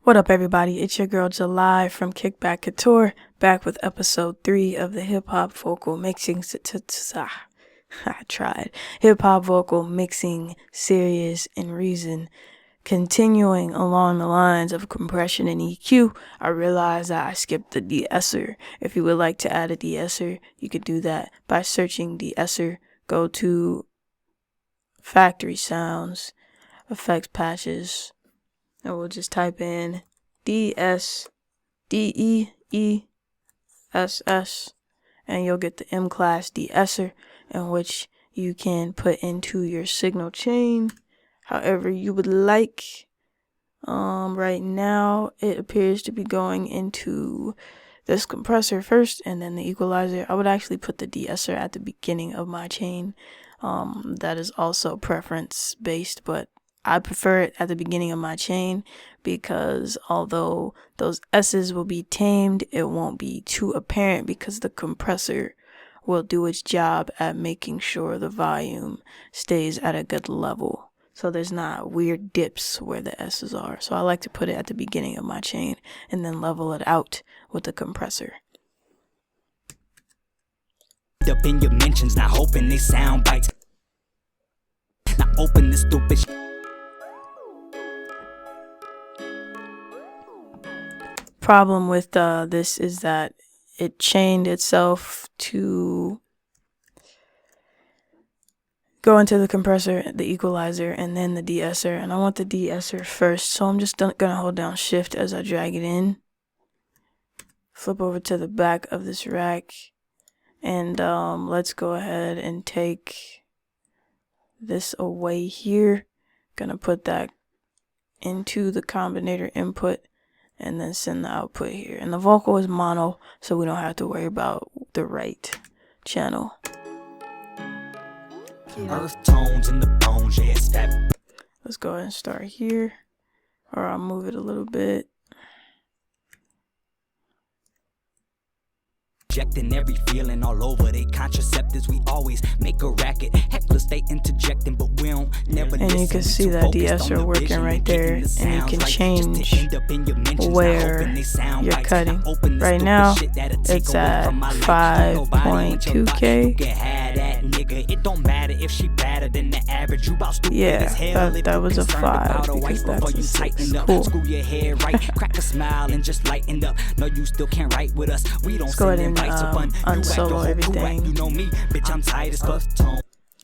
What up, everybody? It's your girl July from Kickback Couture, back with episode 3 of the hip hop vocal mixing. I tried hip hop vocal mixing series and reason. Continuing along the lines of compression and EQ, I realized that I skipped the DeEsser. If you would like to add a DeEsser, you could do that by searching DeEsser. Go to Factory Sounds, Effects Patches, and we'll just type in DeEss, DeEss, and you'll get the M-Class DeEsser, in which you can put into your signal chain however you would like. Right now, it appears to be going into this compressor first and then the equalizer. I would actually put the DeEsser at the beginning of my chain. That is also preference based, but I prefer it at the beginning of my chain because although those S's will be tamed, it won't be too apparent because the compressor will do its job at making sure the volume stays at a good level. So there's not weird dips where the S's are. So I like to put it at the beginning of my chain and then level it out with the compressor. Up in your mentions, not hoping they sound bites. Not open this stupid Problem with this is that it chained itself to go into the compressor, the equalizer, and then the DeEsser, and I want the DeEsser first, so I'm just gonna hold down shift as I drag it in, flip over to the back of this rack, and let's go ahead and take this away here. Gonna put that into the combinator input and then send the output here, and the vocal is mono, so we don't have to worry about the right channel. earth tones in the bones, yeah, it's that. Let's go ahead and start here, or I'll move it a little bit. Injecting every feeling all over they contraceptives. We always make a racket. Hecklers stay interjecting, but we don't never and listen. You can see that DeEsser working right there, and you can change where you're cutting. Right now, it's at 5.2K. It don't matter if she better than the average. You about stupid as hell. That was a 5 because that's a 6. Cool. Screw your head right, crack a smile and just lighten up. No, you still can't write with us. We don't send invites of fun. Unsolo everything. You know me, bitch, I'm tired as fuck.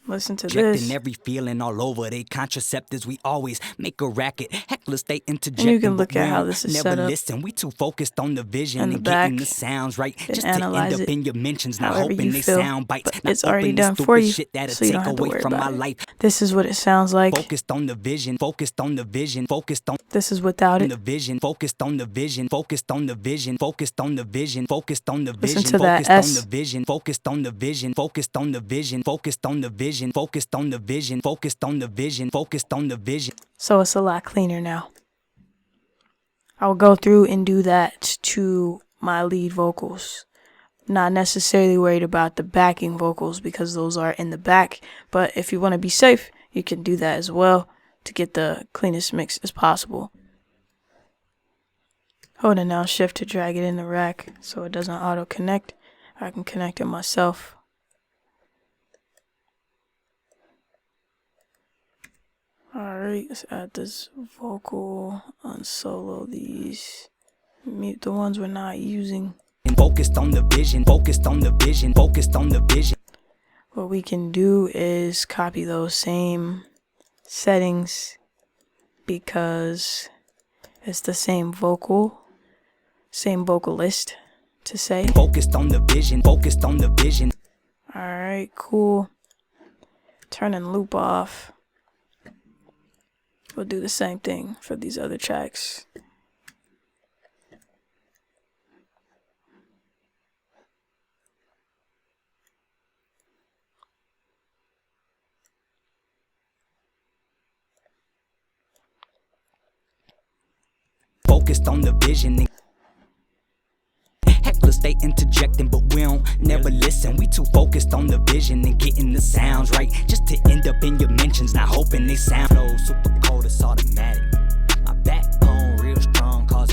Listen to Injecting this. every feeling all over they contraceptives. We always make a racket. Hecklers stay interjecting. And you can look at how this is set up. Listen, we too focused on the vision and getting the sounds right. Just analyze to end up it in your mentions, not however hoping you they feel, sound bites. but it's already done for you, so you don't have to worry about it. This is what it sounds like. Focused on the vision, focused on the vision, focused on. This is without it. The vision, focused on the vision, focused on the vision, focused on the vision, focused on the vision, Listen to that focused on the vision, focused on the vision, focused on the vision, focused on the vision, focused on the vision, focused on the vision, focused on the vision. So it's a lot cleaner now. I'll go through and do that to my lead vocals. Not necessarily worried about the backing vocals because those are in the back, but if you want to be safe, you can do that as well to get the cleanest mix as possible. Holding down shift to drag it in the rack so it doesn't auto connect. I can connect it myself. Alright, let's add this vocal, unsolo these, mute the ones we're not using. Focused on the vision, focused on the vision, focused on the vision. What we can do is copy those same settings because it's the same vocal, same vocalist to say. Focused on the vision, focused on the vision. Alright, cool. Turn and loop off. We'll do the same thing for these other tracks. Focused on the vision. Hecklers stay interjecting, but we don't never listen. We too focused on the vision and getting the sounds right, just to end up in your mentions, not hoping they sound. Flow super cold, it's automatic. My backbone real strong, cause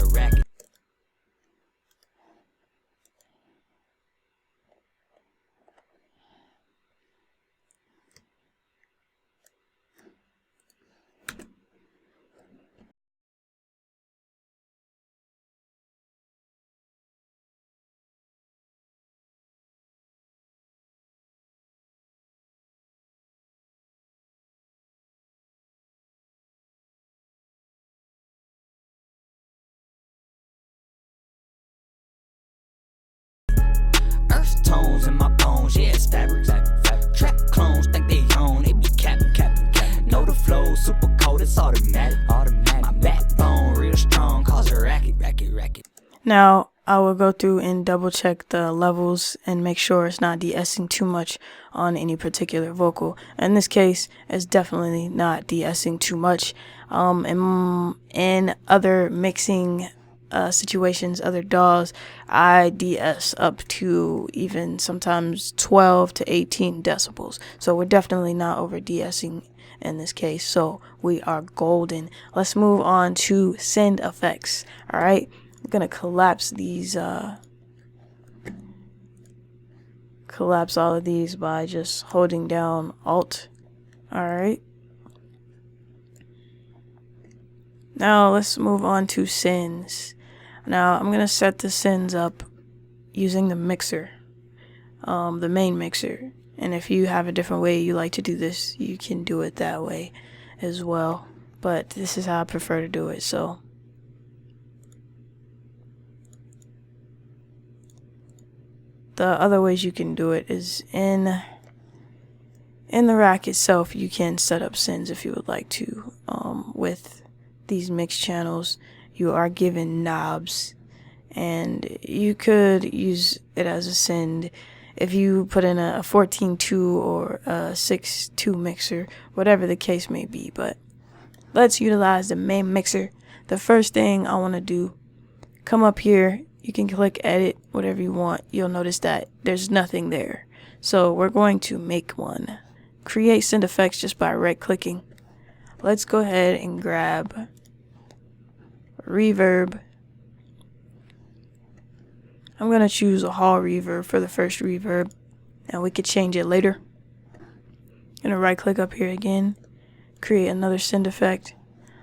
super cold, it's automatic. My backbone real strong, cause a racket. Now, I will go through and double check the levels and make sure it's not de-essing too much on any particular vocal. In this case, it's definitely not de-essing too much. In other mixing situations, other DAWs, I de-ess up to even sometimes 12 to 18 decibels. So we're definitely not over de-essing in this case. So we are golden. Let's move on to send effects. All right. I'm gonna collapse these, collapse all of these by just holding down Alt. Alright. Now let's move on to sends. Now I'm gonna set the sends up using the mixer, the main mixer. And if you have a different way you like to do this, you can do it that way as well. But this is how I prefer to do it, so. The other ways you can do it is in the rack itself. You can set up sends if you would like to. With these mix channels, you are given knobs, and you could use it as a send if you put in a 14.2 or a 6.2 mixer, whatever the case may be. But let's utilize the main mixer. The first thing I want to do, come up here. You can click edit, whatever you want. You'll notice that there's nothing there. So we're going to make one. Create send effects just by right clicking. Let's go ahead and grab reverb. I'm going to choose a hall reverb for the first reverb, and we could change it later. I'm going to right click up here again. Create another send effect.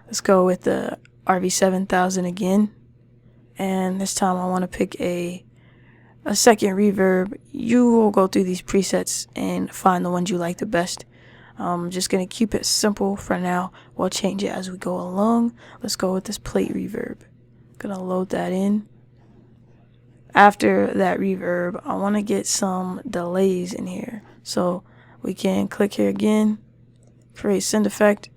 Let's go with the RV7000 again. And this time I want to pick a second reverb. You will go through these presets and find the ones you like the best. I'm just going to keep it simple for now. We'll change it as we go along. Let's go with this plate reverb. Going to load that in. After that reverb, I want to get some delays in here. So we can click here again, create send effect.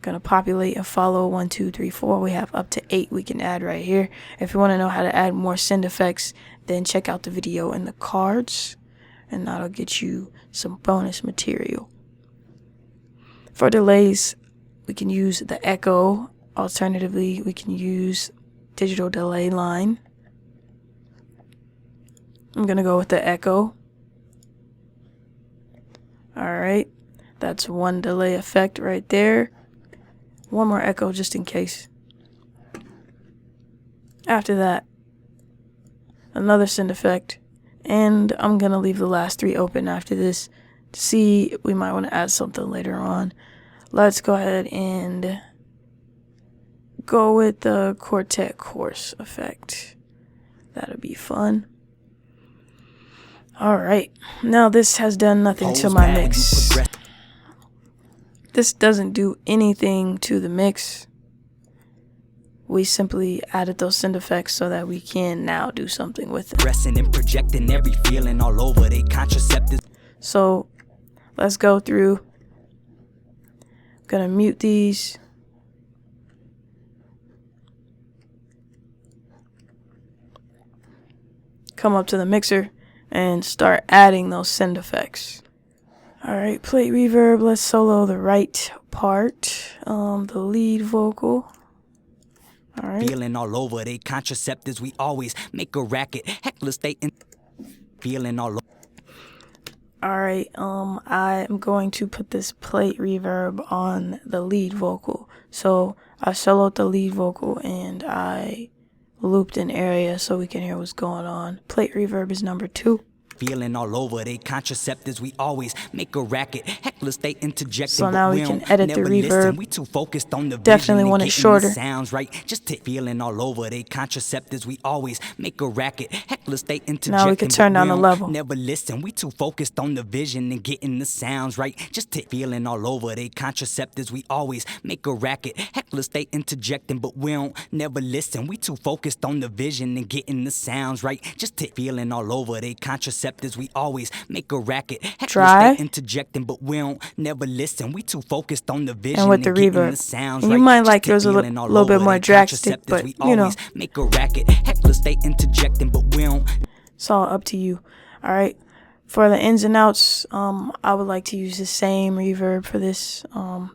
Gonna populate and follow 1, 2, 3, 4. We have up to 8 we can add right here. If you want to know how to add more send effects, then check out the video in the cards, and that'll get you some bonus material. For delays, we can use the echo. Alternatively, we can use digital delay line. I'm gonna go with the echo. Alright, that's one delay effect right there. One more echo just in case. After that, another send effect. And I'm going to leave the last 3 open after this to see if we might want to add something later on. Let's go ahead and go with the Quartet course effect. That'll be fun. Alright, now this has done nothing to my mix. This doesn't do anything to the mix. We simply added those send effects so that we can now do something with it. And projecting every feeling all over they contraceptives. So let's go through. Gonna mute these. Come up to the mixer and start adding those send effects. Alright, plate reverb, let's solo the right part, the lead vocal. Alright. Feeling all over they contraceptives, we always make a racket. Hecklers stay in. Feeling all over. Alright, I am going to put this plate reverb on the lead vocal. So I soloed the lead vocal and I looped an area so we can hear what's going on. Plate reverb is number 2. Feeling all over they contraceptives, we always make a racket. Hecklers stay interjecting. So now we can edit the reverb. We too focused on the definitely want it shorter. Sounds right. Just feeling all over they contraceptives, we always make a racket. Hecklers stay interjecting. Now we can turn down the level. Never listen. We too focused on the vision and getting the sounds right. Just feeling all over they contraceptives, we always make a racket. Hecklers stay interjecting, but we don't never listen. We too focused on the vision and getting the sounds right. Just feeling all over they contraceptives. contraceptives, we always make a racket. Dry. Interjecting, but we don't never listen. We too focused on the vision and with the reverb. the sounds And you right. might like yours a little bit more drastic, but you know, make a racket. Hecklers stay interjecting, but we don't. It's all up to you. All right. For the ins and outs, I would like to use the same reverb for this,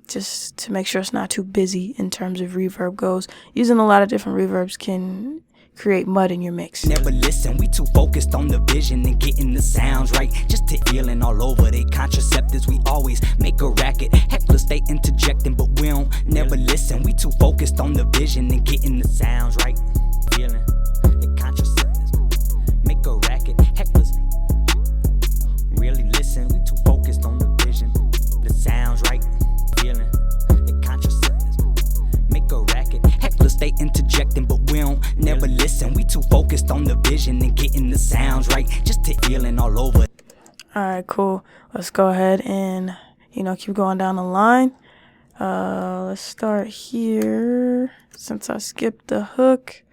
just to make sure it's not too busy in terms of reverb goes. Using a lot of different reverbs can create mud in your mix. Never listen, we too focused on the vision and getting the sounds right. Just to feeling all over they contraceptives, we always make a racket. Hecklers stay interjecting, but we don't never listen. We too focused on the vision and getting the sounds right. Feeling they contraceptives, make a racket. Hecklers really listen, we too focused on the vision, the sounds right. Feeling they contraceptives, make a racket. Hecklers stay interjecting, but we don't never listen. We too focused on the vision and getting the sounds right. Just to feeling all over. Alright, cool. Let's go ahead and, keep going down the line. Let's start here. Since I skipped the hook,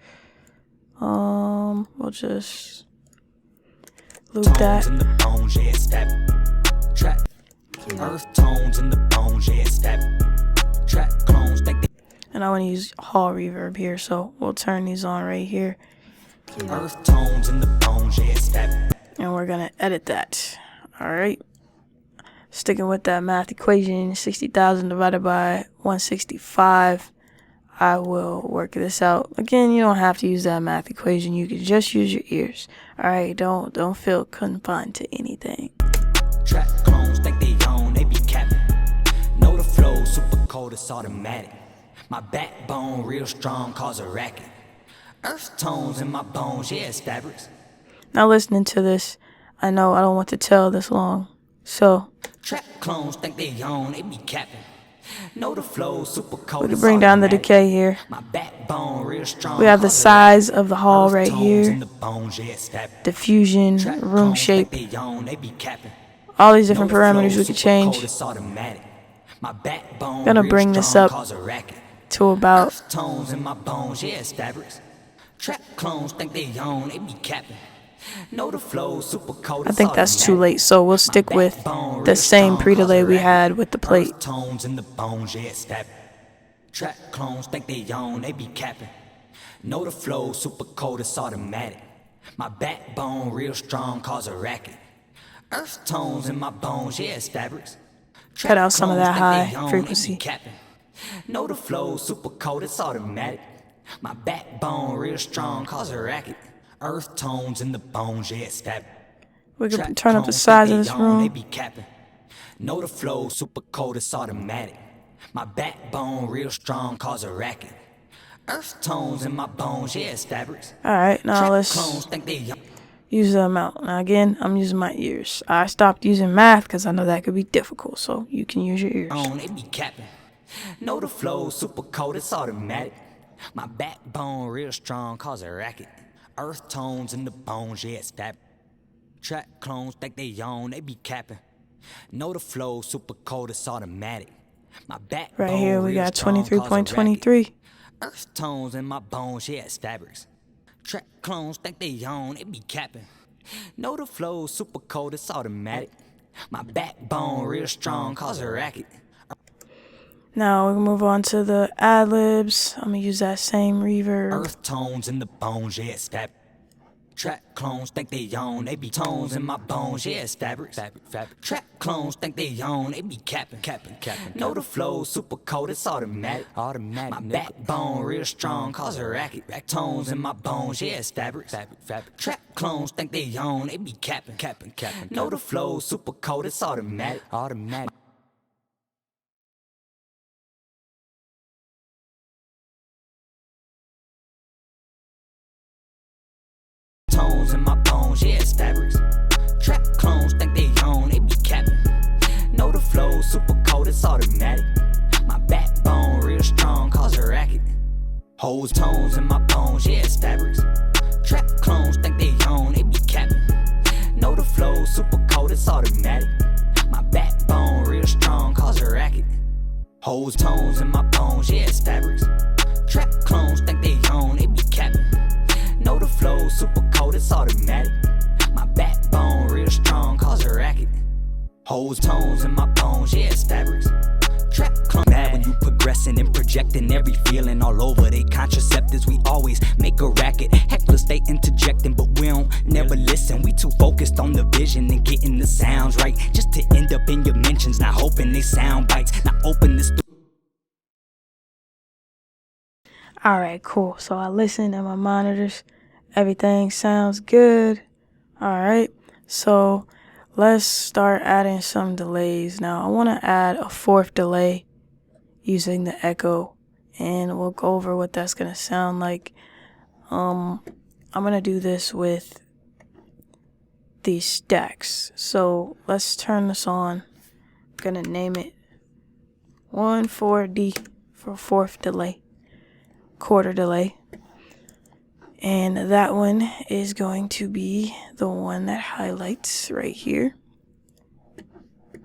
we'll just loop that. In the bones, yeah, step. Track. Earth tones in the bones, yeah, step. Track clones, and I want to use hall reverb here, so we'll turn these on right here. Earth tones in the bones, yeah, step. And we're gonna edit that. Alright. Sticking with that math equation, 60,000 divided by 165. I will work this out. Again, you don't have to use that math equation. You can just use your ears. Alright, don't feel confined to anything. Track clones think they own, they be capping. Know the flow, super cold, it's automatic. My backbone real strong, cause a racket. Earth tones in my bones, yeah, it's fabrics. Now listening to this, I know I don't want to tell this long. So track clones think they own, they be capping. Know the flow, super cold. We can bring down the decay here. My backbone real strong. We have the size of the hall right here. Diffusion, room shape. All these different parameters we can change. Gonna bring this up to about. Track clones think they own, they be capping. Know the flow, super cold. I think that's too late, so we'll stick with the same pre-delay we had with the plate. Tones in the bones, yeah, step. Track clones think they own, they be capping. Know the flow, super cold, it's automatic. My backbone real strong, cause a racket. Earth tones in my bones, yeah, it's fabrics. Cut out some of that high frequency. Know the flow, super cold, it's automatic. My backbone real strong, cause a racket. Earth tones in the bones, yeah, it's fabric. We can turn up the size of this room. They be capping. Know the flow, super cold, it's automatic. My backbone real strong, cause a racket. Earth tones in my bones, yeah, it's fabrics. Alright, now let's use the amount. Now again, I'm using my ears. I stopped using math because I know that could be difficult, so you can use your ears. They be capping. Know the flow, super cold, it's automatic. My backbone real strong, cause a racket. Earth tones in the bones, yeah, it's fabric. Track clones think they own, they be capping. Know the flow, super cold, it's automatic. My backbone right here we got 23.23. Earth tones in my bones, yeah, it's fabrics. Track clones think they own, they be capping. Know the flow, super cold, it's automatic. My backbone real strong, cause a racket. Now we can move on to the ad-libs. I'm gonna use that same reverb. Earth tones in the bones, yeah, it's fabric. Track clones think they own, they be tones in my bones, yeah, it's fabric. Track clones think they own, they be capping. Know the flow, super cold, it's automatic. My backbone real strong, cause a racket. Tones in my bones, yeah, it's fabric. Track clones think they own, they be capping. Know the flow, super cold, it's automatic. Tones in my bones, yeah, it's fabrics. Track clones think they own, they be capping. Know the flow, super cold, it's automatic. My backbone real strong, cause a racket. Hoes tones in my bones, yeah, it's fabrics. Track clones think they own, they be capping. Know the flow, super cold, it's automatic. My backbone real strong, cause a racket. Hoes tones in my bones, yeah, it's fabrics. Track clones think they own, they be capping. Know the flow, super cold, it's automatic. My backbone real Hoes, tones in my bones, yeah, it's fabrics. Trap clone. Mad when you progressing and projecting every feeling all over they contraceptives. We always make a racket. Hecklers stay interjecting, but we don't never listen. We too focused on the vision and getting the sounds right, just to end up in your mentions. Not hoping they sound bites. Not open this. Alright, cool. So I listened at my monitors. Everything sounds good. Alright, so let's start adding some delays. Now I want to add a fourth delay using the echo, and we'll go over what that's going to sound like. I'm going to do this with these stacks. So let's turn this on. I'm going to name it 1,4D for fourth delay, quarter delay. And that one is going to be the one that highlights right here. I'm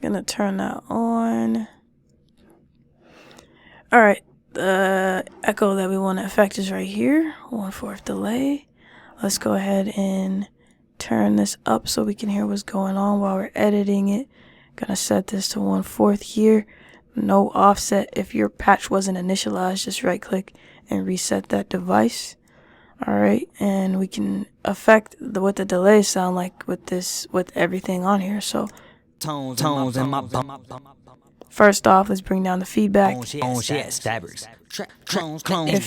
gonna turn that on. Alright, the echo that we want to affect is right here, 1/4 delay. Let's go ahead and turn this up so we can hear what's going on while we're editing it. Gonna set this to 1/4 here. No offset. If your patch wasn't initialized, just right click and reset that device. Alright, and we can affect what the delays sound like with this, with everything on here. So Tones in my first off, let's bring down the feedback. If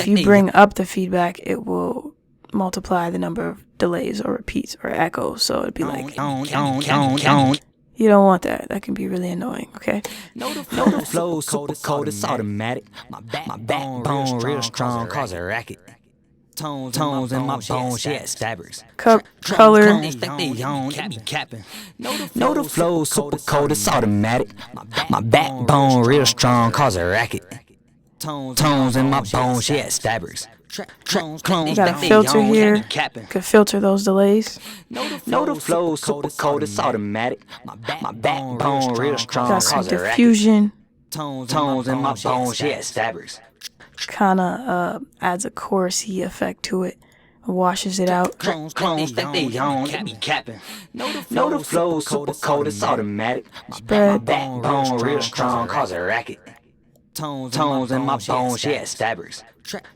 you bring up the feedback, it will multiply the number of delays or repeats or echoes. So it'd be like, you don't want that. That can be really annoying, okay? Know the flow super cold, it's automatic. My backbone real strong, cause a racket. Tones in my bones, yeah, stabbers. Color. Know the flow super cold, it's automatic. My backbone real strong, cause a racket. Tones in my bones, yeah, stabbers. You got a filter here. You can filter those delays. Know the flow super cold, it's automatic. My backbone real strong, Got some cause a racket. diffusion. Tones in my bones, yeah, stabbers. Kind of adds a chorusy effect to it. Washes it out. Clones think they own, they be capping. Know the flow super cold, it's automatic. Spread. Backbone real strong, cause a racket. Tones in my bones, yeah, stabbers.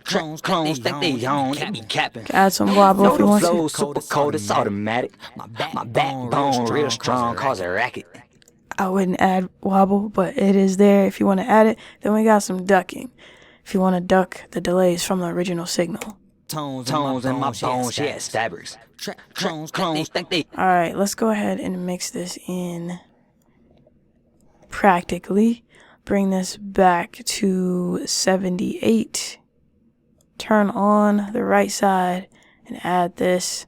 Clones think they own, they be capping. Add some wobble if you want Know the flow to. super cold, it's automatic. My backbone real strong, cause a racket. I wouldn't add wobble, but it is there if you want to add it. Then we got some ducking. If you want to duck the delays from the original signal. Tones in my bones, yeah, stabbers. Clones think they. Alright, let's go ahead and mix this in practically. Bring this back to 78. Turn on the right side and add this.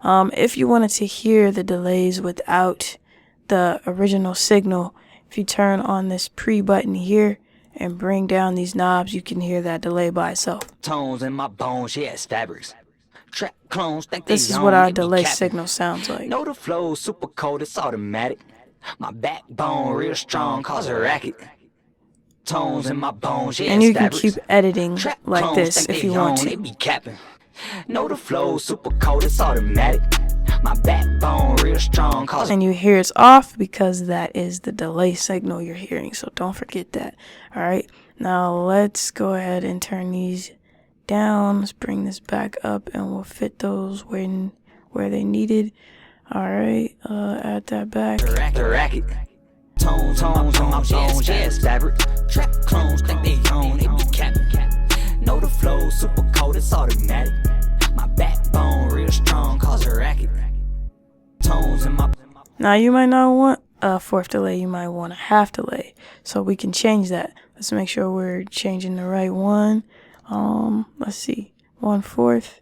If you wanted to hear the delays without the original signal, if you turn on this pre button here and bring down these knobs, you can hear that delay by itself. Tones in my bones, yeah, stabbers. Clones think they. This is what our delay signal sounds like. Know the flow super cold, it's automatic. My backbone real strong, cause a racket. Tones in my bones, yeah, And you can stabbers. keep editing like Clones this think if they you want own, They to. be capping. Know the flow super cold, it's automatic. My backbone real strong, cause And you hear it's off because that is the delay signal you're hearing. So don't forget that. Alright, now let's go ahead and turn these down. Let's bring this back up and we'll fit those where they needed. Alright, add that back. the racket. Tones in my bones, yeah, stabbers. Clones think they own, they be capping. Know the flow super cold, it's automatic. My backbone real strong, cause a racket. Tones in my. Now you might not want a fourth delay, you might want a half delay. So we can change that. Let's make sure we're changing the right one. Let's see. 1/4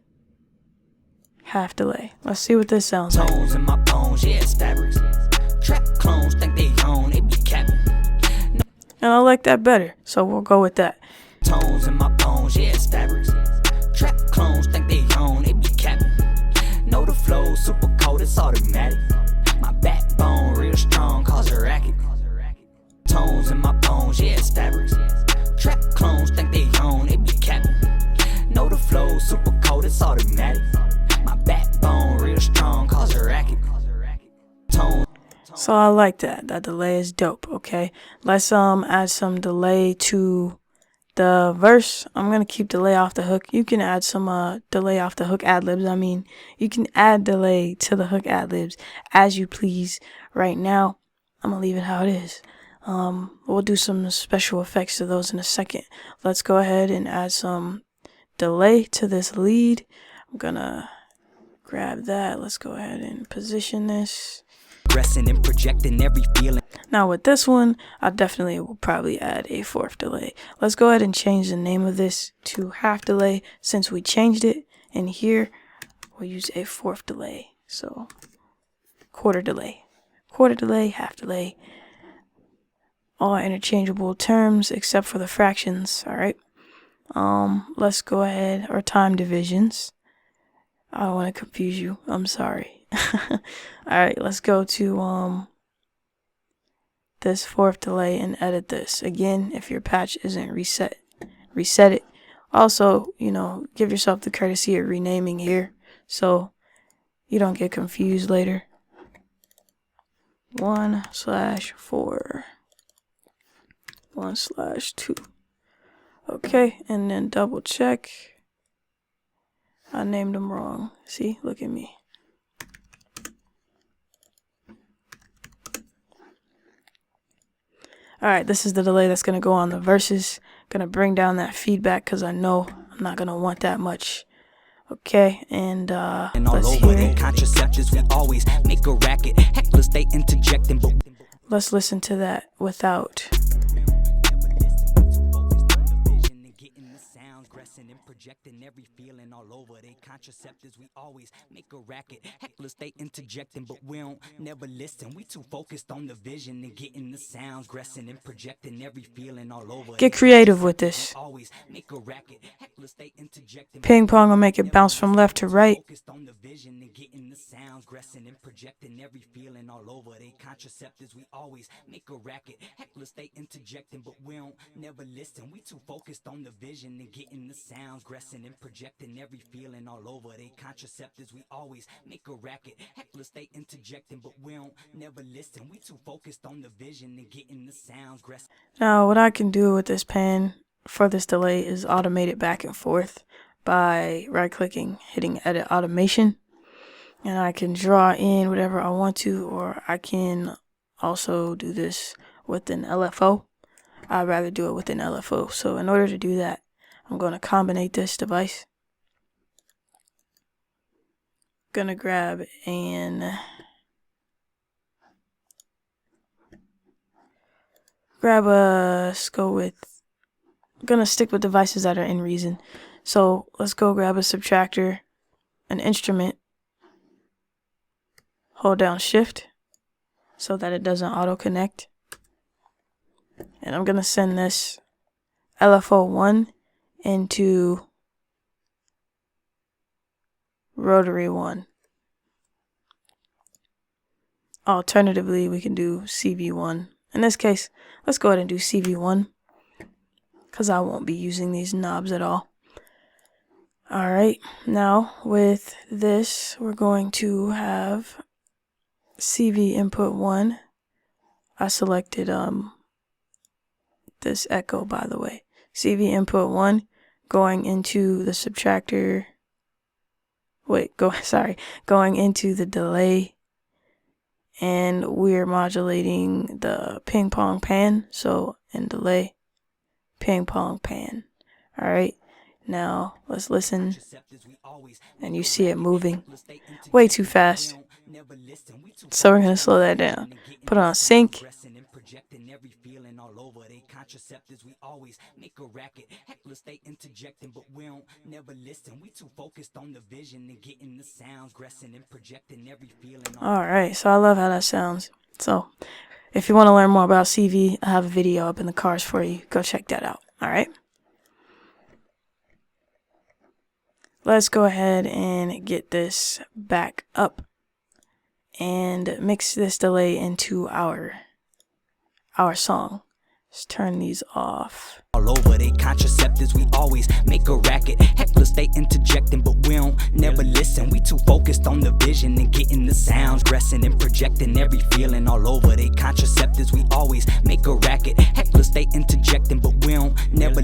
half delay. Let's see what this sounds like. Tones in my bones, yeah, stabbers. Clones think they own, they be capping. And I like that better. So we'll go with that. Tones in my bones, yeah, stabbers. Clones think they own, they be capping. Know the flow super cold, it's automatic. My backbone real strong, cause a racket. Tones in my bones, yeah, stabbers. Clones think they own, they be capping. Know the flow super cold, it's automatic. My backbone real strong, cause a racket. Tones. So I like that. That delay is dope. Okay, let's add some delay to the verse. I'm gonna keep delay off the hook. You can add some delay off the hook ad-libs. I mean, you can add delay to the hook ad-libs as you please. Right now, I'm gonna leave it how it is. We'll do some special effects to those in a second. Let's go ahead and add some delay to this lead. I'm gonna grab that. Let's go ahead and position this. And projecting every feeling. Now with this one, I definitely will probably add a fourth delay. Let's go ahead and change the name of this to half delay since we changed it. And here we'll use a fourth delay. So quarter delay, half delay, all interchangeable terms except for the fractions. All right. Let's go ahead, or time divisions. I don't want to confuse you. I'm sorry. Alright, let's go to this fourth delay and edit this. Again, if your patch isn't reset it. Also, you know, give yourself the courtesy of renaming here so you don't get confused later. 1/4 1/2. Okay, and then double check. I named them wrong. See, look at me. Alright, this is the delay that's going to go on the verses. Going to bring down that feedback because I know I'm not going to want that much. Okay, and let's hear it. Contraceptives, we always make a racket. Hecklers, they interjecting, but let's listen to that without. And projecting every feeling all over. They contraceptives, we always make a racket. Hecklers, they interjecting, but we don't never listen. We too focused on the vision and getting the sounds, gressing and projecting every feeling all over. Get creative with this. Always make a racket. Hecklers, they interjecting. Ping pong will make it bounce from left to right. Focused on the vision and getting the sounds, gressing and projecting every feeling all over. They contraceptives, we always make a racket. Hecklers, they interjecting, but we don't never listen. We too focused on the vision and getting the sounds, gressing and projecting every feeling all over. They contraceptives, we always make a racket. Hecklers, they interjecting, but we don't never listen. We too focused on the vision and getting the sounds, gressing. Now, what I can do with this pan for this delay is automate it back and forth by right-clicking, hitting Edit Automation, and I can draw in whatever I want to, or I can also do this with an LFO. I'd rather do it with an LFO. So in order to do that, I'm going to combine this device. Gonna grab and let's go with, I'm gonna stick with devices that are in Reason. So let's go grab a subtractor, an instrument, hold down Shift so that it doesn't auto connect. And I'm gonna send this LFO1 into rotary 1. Alternatively, we can do CV1. In this case, let's go ahead and do CV1 because I won't be using these knobs at all. Alright, now with this, we're going to have CV input 1. I selected this echo, by the way. CV input 1 going into the subtractor. Going into the delay, and we're modulating the ping pong pan. So in delay, ping pong pan. All right, now let's listen, and you see it moving way too fast. So we're gonna slow that down. Put it on sync. Every feeling all over. They contraceptives, we always make a racket. Hecklers, they interjecting, but we don't never listen. We too focused on the vision and getting the sounds, gressing and projecting every feeling. Alright, so I love how that sounds. So if you want to learn more about CV, I have a video up in the cards for you. Go check that out. Alright. Let's go ahead and get this back up and mix this delay into our song. Let's turn these off. All over. They contraceptives, we always make a racket. Hecklers, they interjecting, but we don't never listen. We too focused on the vision and getting the sounds, gressing and projecting. projecting every feeling all over they contraceptives. We always make a racket. Hecklers stay interjecting, but we don't never.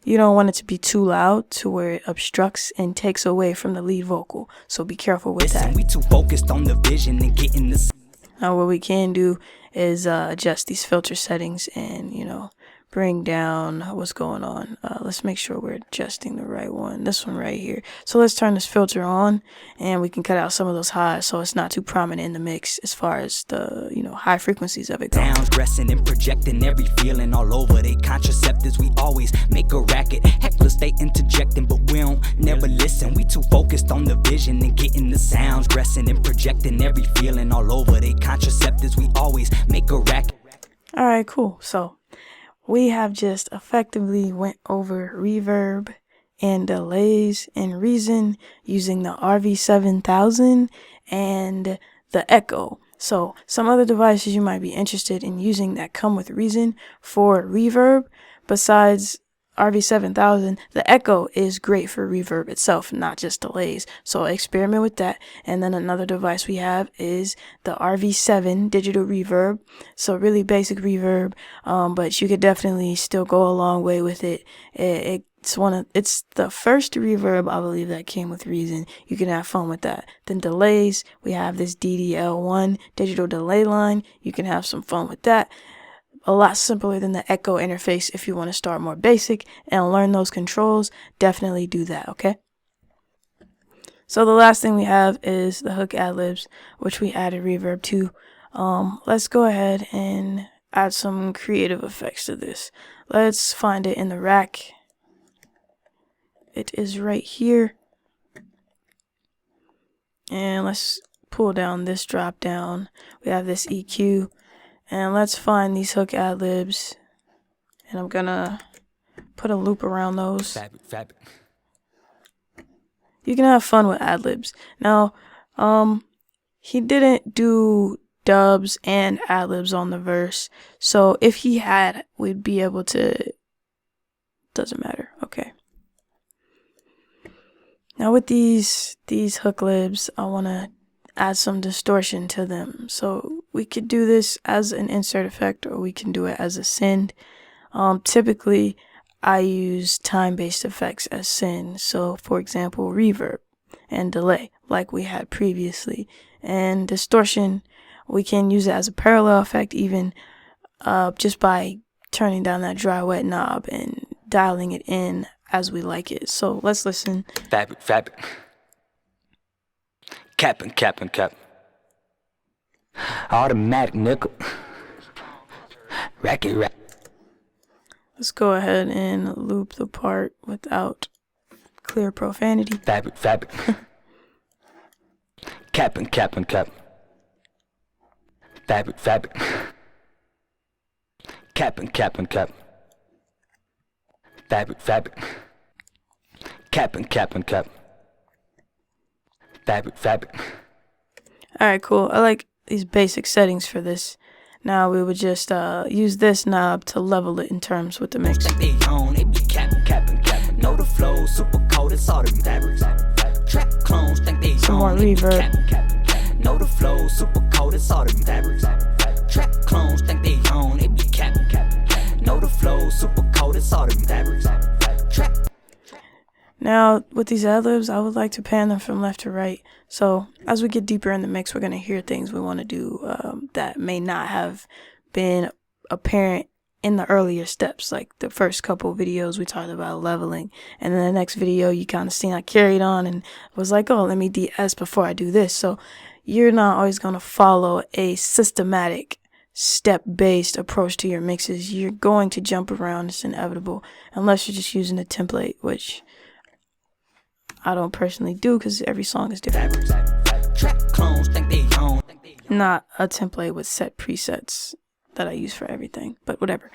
You don't want it to be too loud to where it obstructs and takes away from the lead vocal. So be careful with that. We too focused on the vision and getting the. Now what we can do is adjust these filter settings and, you know, bring down what's going on. Let's make sure we're adjusting the right one. This one right here. So let's turn this filter on and we can cut out some of those highs so it's not too prominent in the mix as far as the, you know, high frequencies of it go. Sounds dressing and projecting every feeling all over they contraceptives. We always make a racket. Hecklers stay interjecting, but we don't never listen. We too focused on the vision and getting the sounds dressing and projecting every feeling all over they contraceptives. We always make a racket. All right, cool. So we have just effectively went over reverb and delays and Reason using the RV7000 and the Echo. So some other devices you might be interested in using that come with Reason for reverb besides RV7000, the Echo is great for reverb itself, not just delays. So experiment with that. And then another device we have is the RV7 digital reverb. So really basic reverb, but you could definitely still go a long way with it. It's the first reverb I believe that came with Reason. You can have fun with that. Then delays, we have this DDL1 digital delay line. You can have some fun with that. A lot simpler than the Echo interface. If you want to start more basic and learn those controls, definitely do that, okay? So the last thing we have is the hook ad-libs, which we added reverb to. Let's go ahead and add some creative effects to this. Let's find it in the rack. It is right here. And let's pull down this drop down. We have this EQ. And let's find these hook ad-libs. And I'm gonna put a loop around those. Fabric. You can have fun with ad-libs. Now, he didn't do dubs and ad-libs on the verse. So if he had, we'd be able to... Doesn't matter. Okay. Now with these hook libs, I want to add some distortion to them. So we could do this as an insert effect or we can do it as a send. Typically, I use time-based effects as send. So for example, reverb and delay like we had previously. And distortion, we can use it as a parallel effect even just by turning down that dry wet knob and dialing it in as we like it. So let's listen. Fabric. Cap. Automatic nickel. Rack. Let's go ahead and loop the part without clear profanity. Fabric. Cap. Fabric. Cap. Fabric. Cap. Fabric. Alright, cool. I like these basic settings for this. Now we would just use this knob to level it in terms with the mix. Know the flow, super cold, it's all them fabrics. Track clones think they some more reverb. Know the flow, super cold, it's all them fabrics. Track clones think they own, it be cap. Know the flow, super cold, it's all them fabrics. Track. Now, with these ad-libs, I would like to pan them from left to right. So, as we get deeper in the mix, we're going to hear things we want to do that may not have been apparent in the earlier steps. Like the first couple of videos, we talked about leveling. And then the next video, you kind of seen I carried on and was like, oh, let me DeEss before I do this. So, you're not always going to follow a systematic step-based approach to your mixes. You're going to jump around. It's inevitable. Unless you're just using a template, which I don't personally do because every song is different. Not a template with set presets that I use for everything, but whatever.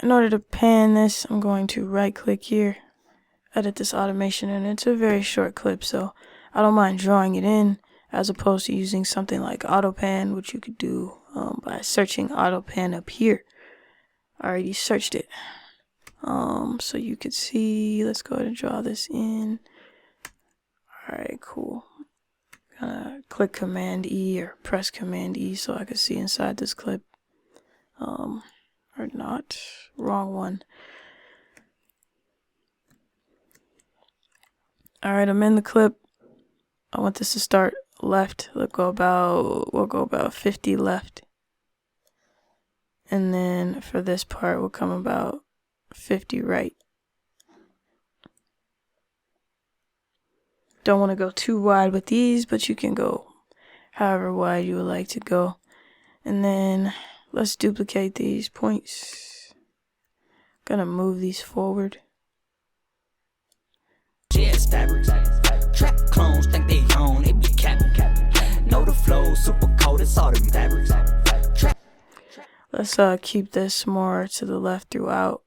In order to pan this, I'm going to right click here, edit this automation, and it's a very short clip, so I don't mind drawing it in as opposed to using something like AutoPan, which you could do by searching AutoPan up here. I already searched it. So you could see, let's go ahead and draw this in. Alright, cool. gonna click Command E or press Command E so I can see inside this clip. Or not. Wrong one. Alright, I'm in the clip. I want this to start left. We'll go about 50 left. And then for this part, we'll come about 50 right. Don't want to go too wide with these, but you can go however wide you would like to go. And then let's duplicate these points. Gonna move these forward. DeEss fabrics. Track clones think they own, they be capping. Know the flow, super cold, it's all them fabrics. Let's keep this more to the left throughout,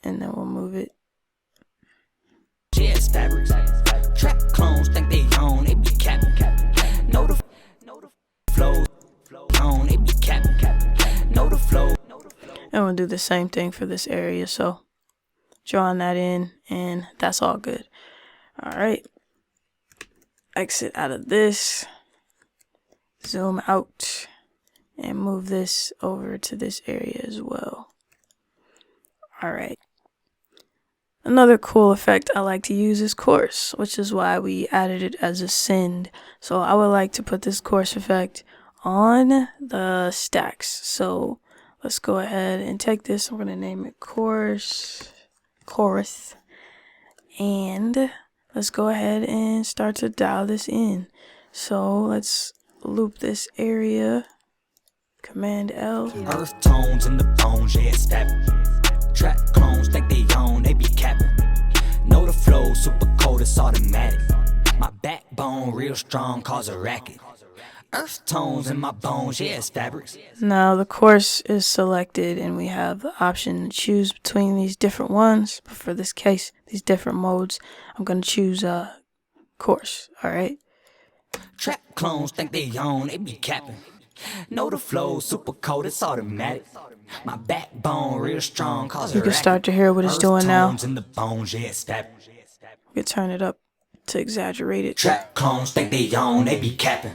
and then we'll move it. DeEss fabrics. Track clones think they own, they be capping. Know the flow, own, they be capping. Know the flow. And we'll do the same thing for this area, so drawing that in, and that's all good. Alright, exit out of this, zoom out, and move this over to this area as well. Alright, another cool effect I like to use is coarse, which is why we added it as a send. So I would like to put this coarse effect on the stacks. So let's go ahead and take this. I'm going to name it chorus, and let's go ahead and start to dial this in. So let's loop this area, Command L. Earth tones in the bones, yeah, it's fabric. Track clones think they own, they be capping. Know the flow, super cold, it's automatic. My backbone real strong, cause a racket. Earth tones in my bones, yeah, it's fabrics. Now the course is selected and we have the option to choose between these different ones. But for this case, these different modes, I'm going to choose course. Alright. Trap clones think they own, they be capping. Know the flow, super cold, it's automatic. My backbone real strong, cause you can start to hear what it's doing now. In the bones, yeah, it's fabric. We can turn it up to exaggerate it. Trap clones think they own, they be capping.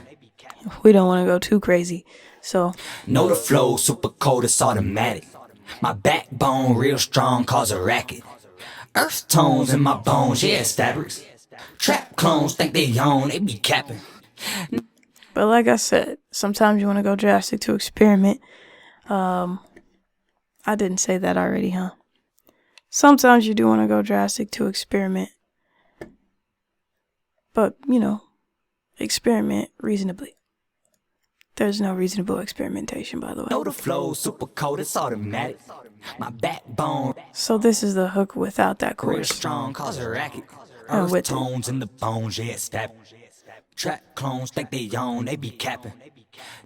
We don't want to go too crazy, so know the flow, super cold, it's automatic. My backbone real strong, cause a racket. Earth tones in my bones, yeah, it's fabrics. Trap clones think they own, they be capping. But like I said, sometimes you want to go drastic to experiment. I didn't say that already, huh? Sometimes you do want to go drastic to experiment. But, you know, experiment reasonably. There's no reasonable experimentation, by the way. Know the flow, super cold, it's automatic. My backbone. So this is the hook without that Real chorus. strong, cause a racket. And with tones in the bones, yeah, it's fabric. Trap clones think they own, they be capping.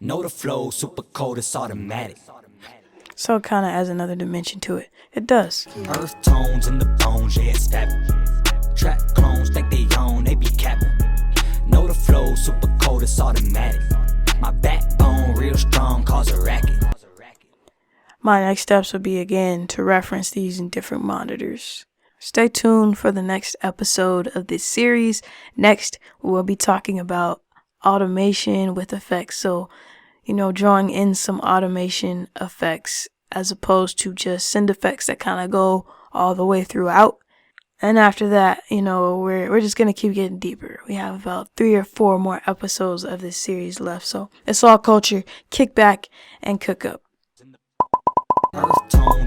Know the flow, super cold, it's automatic. So it kind of adds another dimension to it. It does. Earth tones in the bones, yeah, it's fabric. Trap clones think they own, they be capping. Know the flow, super cold, it's automatic. My backbone real strong, cause a racket. My next steps would be, again, to reference these in different monitors. Stay tuned for the next episode of this series. Next, we'll be talking about automation with effects. So, you know, drawing in some automation effects as opposed to just send effects that kind of go all the way throughout. And after that, you know, we're just going to keep getting deeper. We have about 3 or 4 more episodes of this series left. So it's all culture, kick back, and cook up. Earth tone